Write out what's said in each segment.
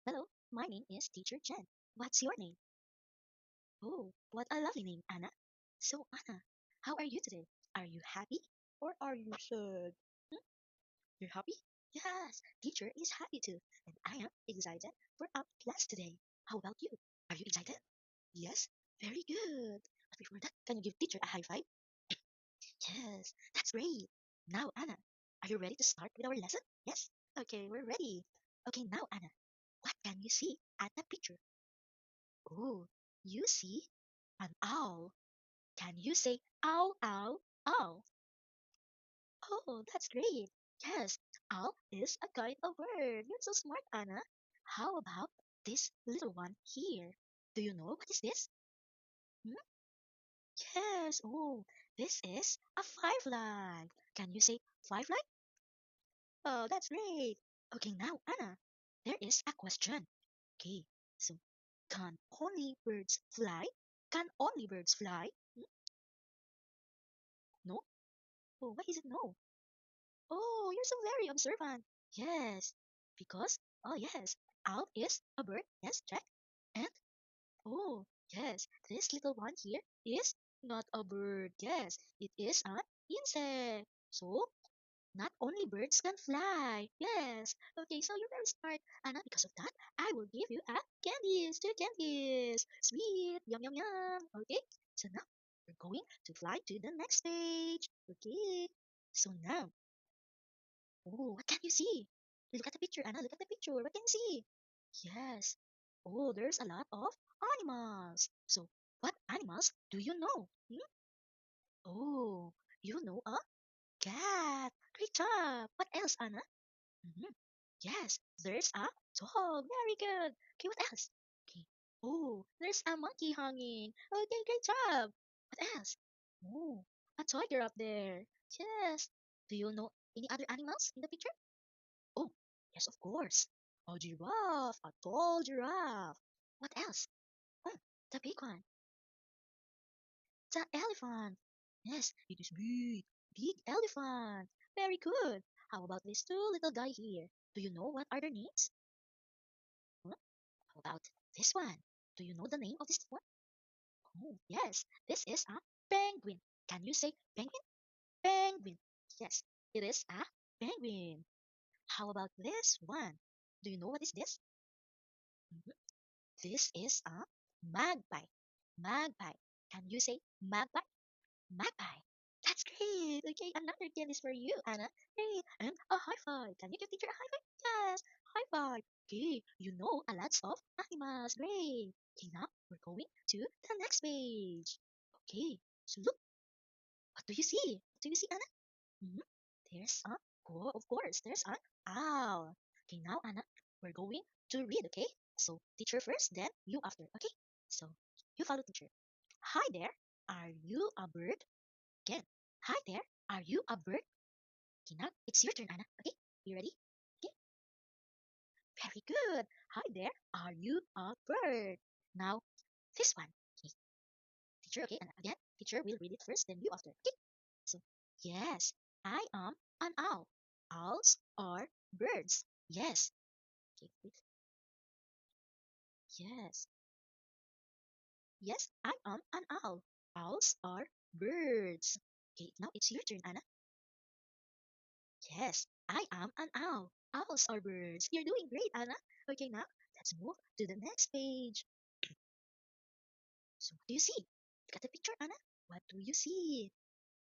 Hello, my name is Teacher Jen. What's your name? Oh, what a lovely name, Anna. So, Anna, how are you today? Are you happy or are you sad? Hmm? You're happy? Yes, teacher is happy too, and I am excited for our class today. How about you? Are you excited? Yes, very good. But before that, can you give teacher a high five? Yes, that's great. Now, Anna, are you ready to start with our lesson? Yes? Okay, we're ready. Okay, now, Anna, what can you see at the picture? Oh, you see an owl. Can you say owl, owl, owl? Oh, that's great. Yes, owl is a kind of bird. You're so smart, Anna. How about this little one here? Do you know what is this? Hmm? Yes, oh, this is a firefly. Can you say firefly? Oh, that's great. Okay, now, Anna, there is a question. Okay, so can only birds fly? Can only birds fly? Hmm? No? Oh, why is it no? Oh, you're so very observant. Yes, because, oh yes, owl is a bird. Yes, check. And, oh, yes, this little one here is not a bird. Yes, it is an insect. So, not only birds can fly. Yes. Okay, so you're very smart. And because of that, I will give you a candies, two candies. Sweet. Yum, yum, yum. Okay, so now we're going to fly to the next page. Okay, so now, oh, what can you see? Look at the picture, Anna. Look at the picture. What can you see? Yes. Oh, there's a lot of animals. So, what animals do you know? Hmm? Oh, you know a cat. Great job. What else, Anna? Mhm. Yes, there's a dog. Very good. Okay, what else? Okay. Oh, there's a monkey hanging. Okay, great job. What else? Oh, a tiger up there. Yes. Do you know any other animals in the picture? Oh, yes, of course. A giraffe, a tall giraffe. What else? Oh, the big one, the elephant. Yes, it is big, big elephant. Very good. How about these two little guy here? Do you know what are their names? Hmm? How about this one? Do you know the name of this one? Oh, yes, this is a penguin. Can you say penguin? Penguin. Yes, it is a penguin. How about this one? Do you know what is this? Mhm. This is a magpie. Magpie. Can you say magpie? Magpie. That's great. Okay, another candy is for you, Anna. Great. And a high five. Can you give teacher a high five? Yes, high five. Okay, you know a lot of animals. Great. Okay, now we're going to the next page. Okay, so look, what do you see? What do you see, Anna? Hmm. There's a, oh, of course, there's an owl. Okay, now, Anna, we're going to read, okay? So, teacher first, then you after, okay? So, you follow teacher. Hi there, are you a bird? Again. Hi there, are you a bird? Okay, now it's your turn, Anna. Okay, you ready? Okay, very good. Hi there, are you a bird? Now, this one. Okay, teacher, okay, and again, teacher will read it first, then you after. Okay, so, yes, I am an owl. Owls are birds. Yes. Okay, wait. Yes. Yes, I am an owl. Owls are birds. Okay, now it's your turn, Anna. Yes, I am an owl. Owls are birds. You're doing great, Anna. Okay, now let's move to the next page. So, what do you see? Look at the picture, Anna. What do you see?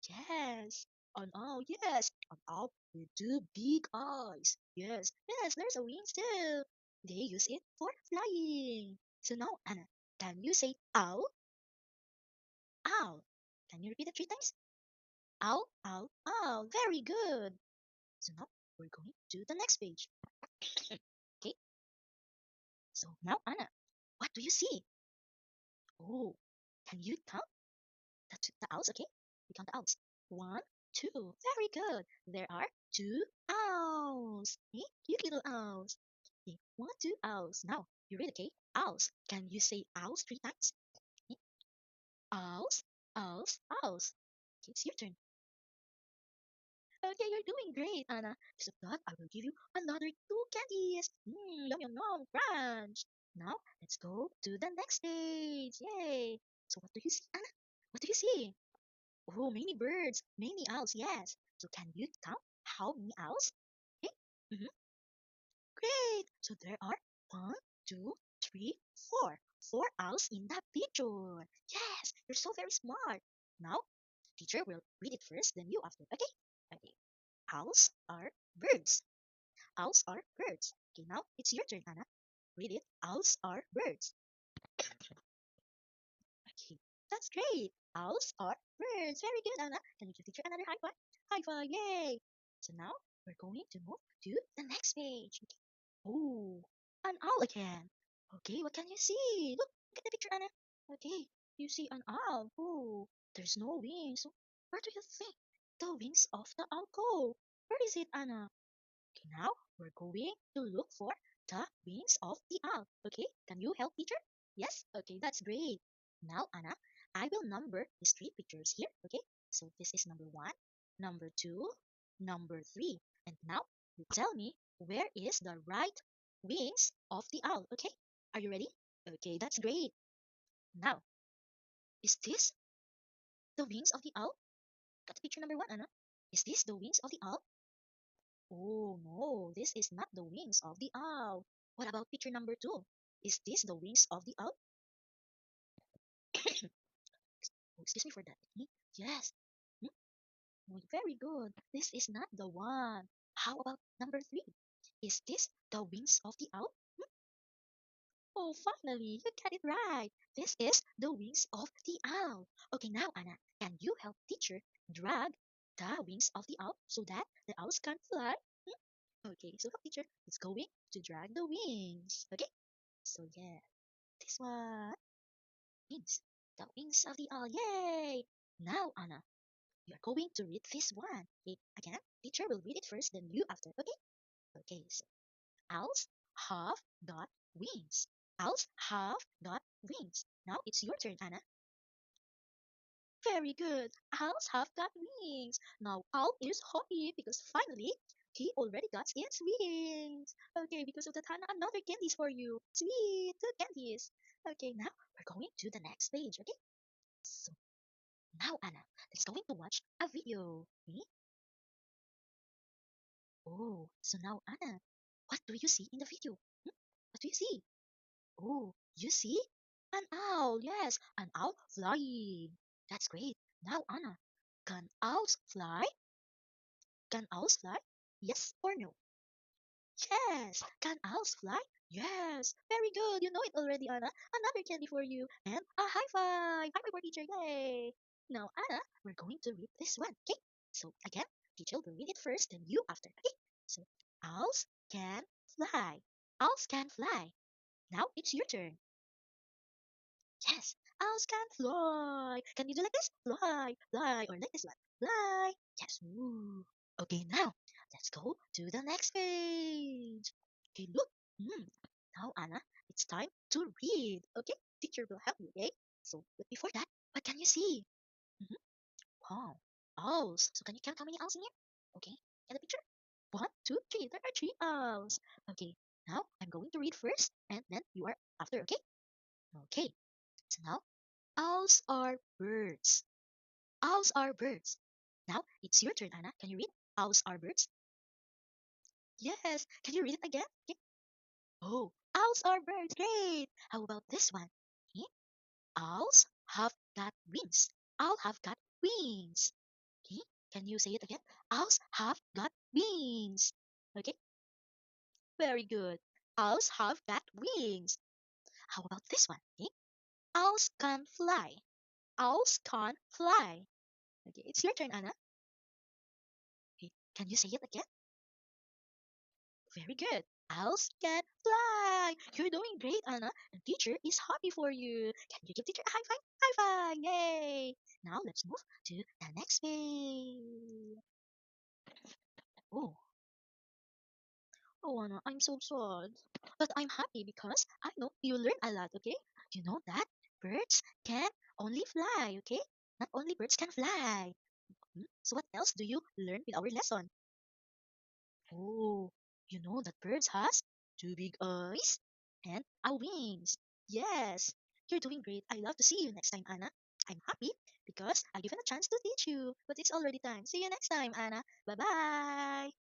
Yes, an owl. Yes, an owl with two big eyes. Yes, yes, there's a wings too. They use it for flying. So now, Anna, can you say owl? Owl. Can you repeat it three times? Owl, owl, owl. Very good. So now we're going to the next page. Okay, so now, Anna, what do you see? Oh, can you count the owls? Okay, we count the owls. One, two. Very good. There are two owls. Okay, cute little owls. Okay, one, two owls. Now, you read, okay? Owls. Can you say owls three times? Okay, owls, owls, owls. Okay, it's your turn. Okay, you're doing great, Anna. Because of that, I will give you another two candies. Yum, yum, yum, crunch. Now, let's go to the next page. Yay. So what do you see, Anna? What do you see? Oh, many birds, many owls, yes. So can you count how many owls? Okay. hmm Great. So there are one, two, three, four. Four owls in that picture. Yes, you're so very smart. Now, teacher will read it first, then you after. Okay? Okay. Owls are birds. Owls are birds. Okay, now it's your turn, Anna. Read it. Owls are birds. Okay, that's great. Owls are birds. Very good, Anna. Can you give teacher another high five? High five, yay! So now we're going to move to the next page. Okay. Oh, an owl again. Okay, what can you see? Look at the picture, Anna. Okay, you see an owl. Oh, there's no wings. So where do you think the wings of the owl go? Where is it, Anna? Okay, now we're going to look for the wings of the owl. Okay, can you help teacher? Yes? Okay, that's great. Now, Anna, I will number these three pictures here. Okay, so this is number one, number two, number three. And now you tell me where is the right wings of the owl. Okay, are you ready? Okay, that's great. Now, is this the wings of the owl? Got the picture number one, Anna. Is this the wings of the owl? Oh no, this is not the wings of the owl. What about picture number two? Is this the wings of the owl? Oh, excuse me for that. Yes. Hmm? Oh, very good. This is not the one. How about number three? Is this the wings of the owl? Oh, finally, you got it right. This is the wings of the owl. Okay, now, Anna, can you help teacher drag the wings of the owl so that the owls can fly? Okay, so help teacher is going to drag the wings. Okay, so yeah, this one. Wings. The wings of the owl. Yay! Now, Anna, you're going to read this one. Okay, again, teacher will read it first, then you after. Okay? Okay, so owls have got wings. Owls have got wings. Now it's your turn, Anna. Very good. Owls have got wings. Now Owl is happy because finally he already got its wings. Okay, because of that, Hannah, another candies for you. Sweet, two candies. Okay, now we're going to the next page. Okay, so now, Anna, let's going to watch a video. Okay? Oh, so now, Anna, what do you see in the video? What do you see? Oh, you see? An owl. Yes, an owl flying. That's great. Now, Anna, can owls fly? Can owls fly? Yes or no? Yes. Can owls fly? Yes. Very good. You know it already, Anna. Another candy for you. And a high five. High five for teacher. Yay. Now, Anna, we're going to read this one. Okay. So, again, teacher will read it first, then you after. Okay. So, owls can fly. Owls can fly. Now it's your turn. Yes, owls can fly. Can you do like this? Fly, fly, or like this one? Fly. Yes. Ooh. Okay, now let's go to the next page. Okay, look. Now, Anna, it's time to read. Okay, teacher will help you. Okay. So, but before that, what can you see? hmm Wow, owls. So, can you count how many owls in here? Okay, get the picture. One, two, three. There are three owls. Okay, now I'm going to read first, and then you are after. Okay. Okay. So now owls are birds. Owls are birds. Now it's your turn, Anna. Can you read? Owls are birds. Yes. Can you read it again? Okay. Oh, owls are birds. Great. How about this one? Okay. Owls have got wings. Owl have got wings. Okay. Can you say it again? Owls have got wings. Okay. Very good. Owls have got wings. How about this one? Okay. Owls can fly. Owls can fly. Okay. It's your turn, Anna. Okay. Can you say it again? Very good. Owls can fly. You're doing great, Anna. And teacher is happy for you. Can you give teacher a high five? High five! Yay! Now let's move to the next page. Oh, oh, Anna, I'm so sad. But I'm happy because I know you learn a lot, okay? You know that birds can only fly, okay? Not only birds can fly. So what else do you learn with our lesson? Oh, you know that birds has two big eyes and a wings. Yes, you're doing great. I love to see you next time, Anna. I'm happy because I given a chance to teach you, but it's already time. See you next time, Anna. Bye bye.